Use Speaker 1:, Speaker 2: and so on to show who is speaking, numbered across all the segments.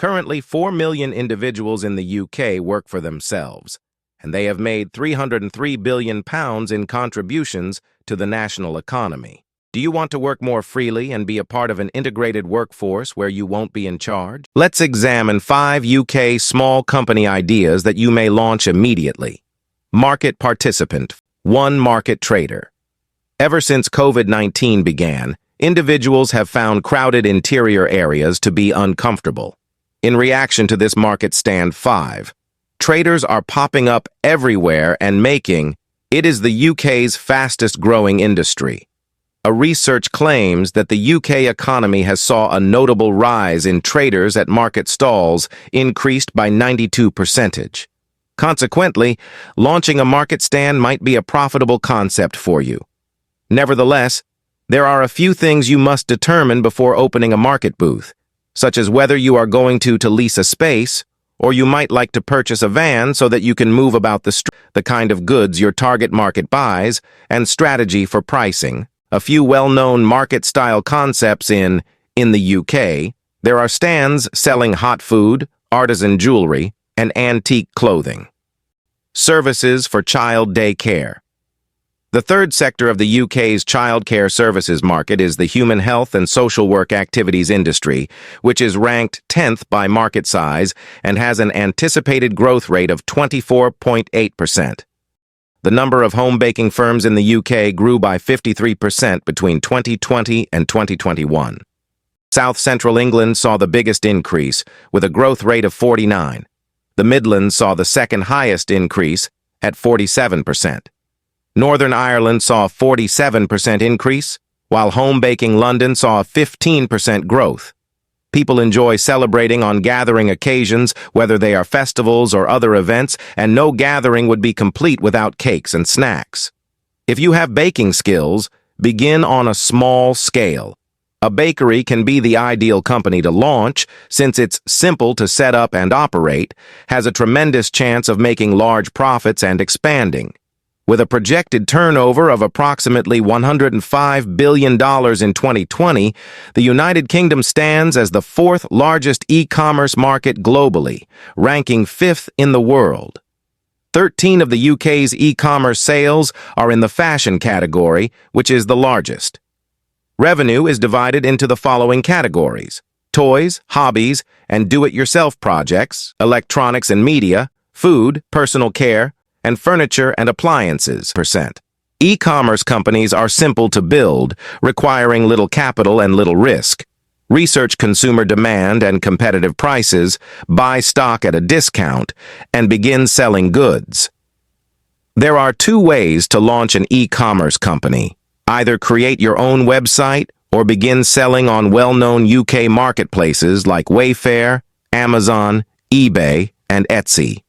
Speaker 1: Currently, 4 million individuals in the UK work for themselves, and they have made £303 billion in contributions to the national economy. Do you want to work more freely and be a part of an integrated workforce where you won't be in charge? Let's examine 5 UK small company ideas that you may launch immediately. Market participant. 1. Market trader. Ever since COVID-19 began, individuals have found crowded interior areas to be uncomfortable. In reaction to this market stand 5, traders are popping up everywhere and making it is the UK's fastest growing industry. A research claims that the UK economy has saw a notable rise in traders at market stalls, increased by 92%. Consequently, launching a market stand might be a profitable concept for you. Nevertheless, there are a few things you must determine before opening a market booth, such as whether you are going to lease a space, or you might like to purchase a van so that you can move about the street, the kind of goods your target market buys, and strategy for pricing. A few well-known market-style concepts in the UK. There are stands selling hot food, artisan jewelry, and antique clothing. Services for child day care. The third sector of the UK's childcare services market is the human health and social work activities industry, which is ranked 10th by market size and has an anticipated growth rate of 24.8%. The number of home baking firms in the UK grew by 53% between 2020 and 2021. South Central England saw the biggest increase, with a growth rate of 49%. The Midlands saw the second highest increase, at 47%. Northern Ireland saw a 47% increase, while home baking London saw a 15% growth. People enjoy celebrating on gathering occasions, whether they are festivals or other events, and no gathering would be complete without cakes and snacks. If you have baking skills, begin on a small scale. A bakery can be the ideal company to launch, since it's simple to set up and operate, has a tremendous chance of making large profits and expanding. With a projected turnover of approximately $105 billion in 2020, the United Kingdom stands as the 4th largest e-commerce market globally, ranking 5th in the world. 13 of the UK's e-commerce sales are in the fashion category, which is the largest. Revenue is divided into the following categories: toys, hobbies, and do-it-yourself projects, electronics and media, food, personal care, and furniture and appliances %. E-commerce companies are simple to build, requiring little capital and little risk. Research consumer demand and competitive prices, buy stock at a discount, and begin selling goods. There are 2 ways to launch an e-commerce company. Either create your own website or begin selling on well-known UK marketplaces like Wayfair, Amazon, eBay, and Etsy.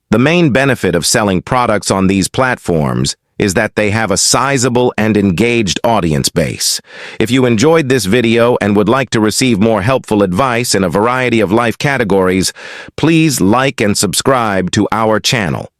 Speaker 1: The main benefit of selling products on these platforms is that they have a sizable and engaged audience base. If you enjoyed this video and would like to receive more helpful advice in a variety of life categories, please like and subscribe to our channel.